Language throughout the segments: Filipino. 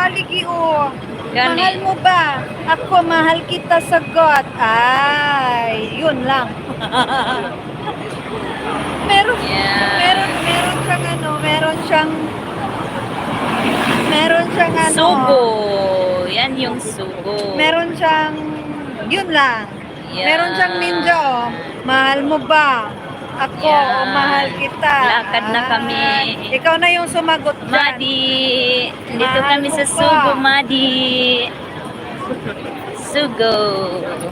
Kaligio. Gani. Mahal mo ba? Ako, mahal kita, sagot. Ay, yun lang. meron, Yeah. meron siyang ano. Sugo. Yan yung sugo. Meron siyang, yun lang. Yan. Meron siyang ninja, oh. Mahal mo ba? Ako, Yan. o mahal kita. Lakad na kami. Ikaw na yung sumagot dyan. Madi. Dito Mahal kami mo sa ba? Sugo, Madi. Sugo.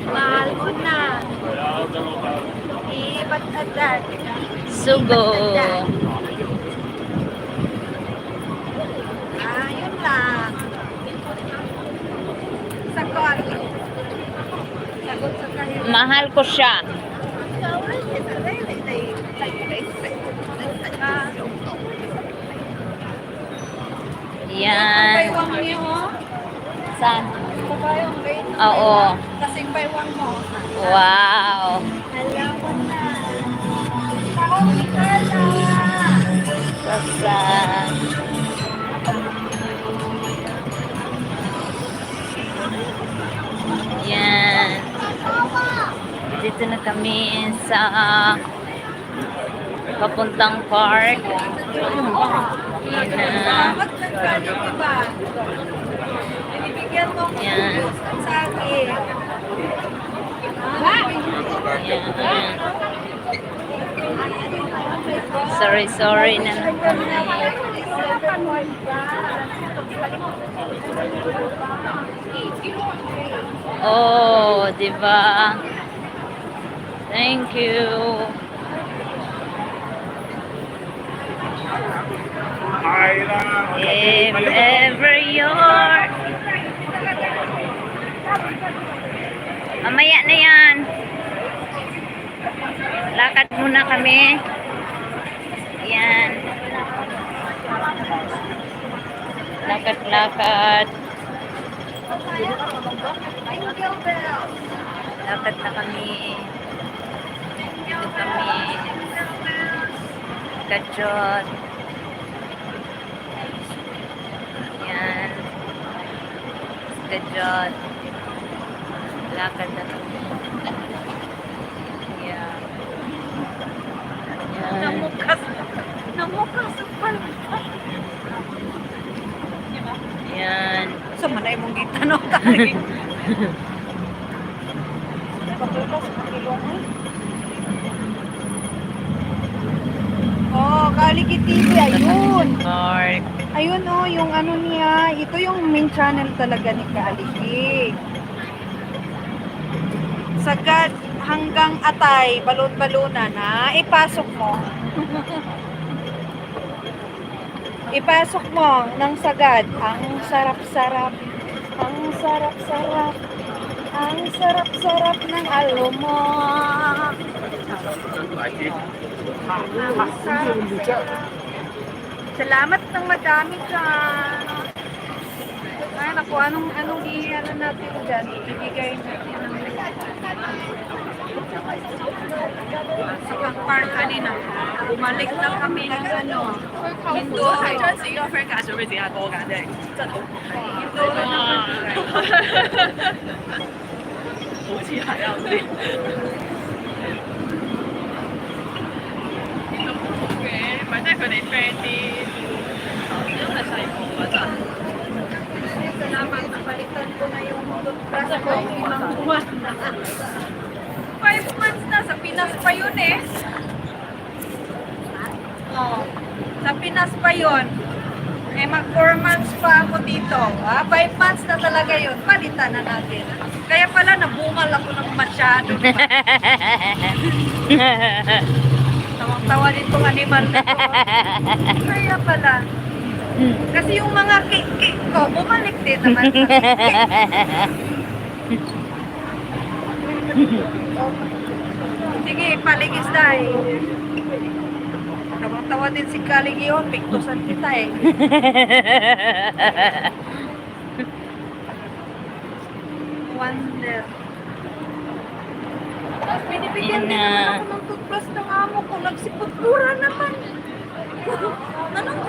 Mahal mo na. Ba't agad? Sugo. Yun lang. Sagot. Sagot sa kanila. Mahal ko siya. Yan. Baywang niyo, oh. Saan? Sa bayong grade. Oo. Kasing baywang mo. Wow. Alam mo na. Ako, Mikala. Sasa. Yan. Dito na kami sa papuntang park. Yan na. Salamat sa kanya, diba? Binibigyan mo ko Yan. sa akin. Yan. Sorry na lang kami. Oh, diba? Thank you. If ever you're... Mamaya na yan. Lakad muna kami. Yan. Lakad-lakad. Lakad na kami. Dito kami. Kajot. Yan. Kajot. Lakad na kami. Yeah. Yan. Namukas sa palma. Yan. Sa manay mong gitanong tayo. Oh, Kaligi TV, ayun. Park. Ayun oh, yung ano niya, ito yung main channel talaga ni Kaligi. Sagad hanggang Atay, balon-balunan na, ipasok mo. Ipasok mo ng sagad. Ang sarap-sarap. Ang sarap-sarap. Ang sarap-sarap ng alomo. Salamat ng madami dyan. Ay, naku, anong i-ano natin dyan? Ibigay natin ng sa pang-park kanina. Bumalik na kami ng ano. Hindu. Hindu na naman. 好似係啊，唔知。咁好嘅，咪即係佢哋 friend 啲，因為細個嗰陣。 Salamat, napalitan ko na yung toothbrush ko. 5 months na. 5 months na. Sa Pinas pa yun eh. Oh, sa Pinas pa yun. Eh, mag 4 months pa ako dito. 5 months na talaga yun. Palitan na natin. Kaya pala, nabungal ako ng masyado. Tawang-tawa din tong animal na to. Kaya pala. Kasi yung mga cake ko, bumalik din naman sa cake. Sige, paligis na eh. Tawang-tawa din si Kaligi, oh, piktusan kita eh. Wonder. Tapos binibigyan din naman ako ng toothbrush ng amo ko. Nagsipagpura naman. Anong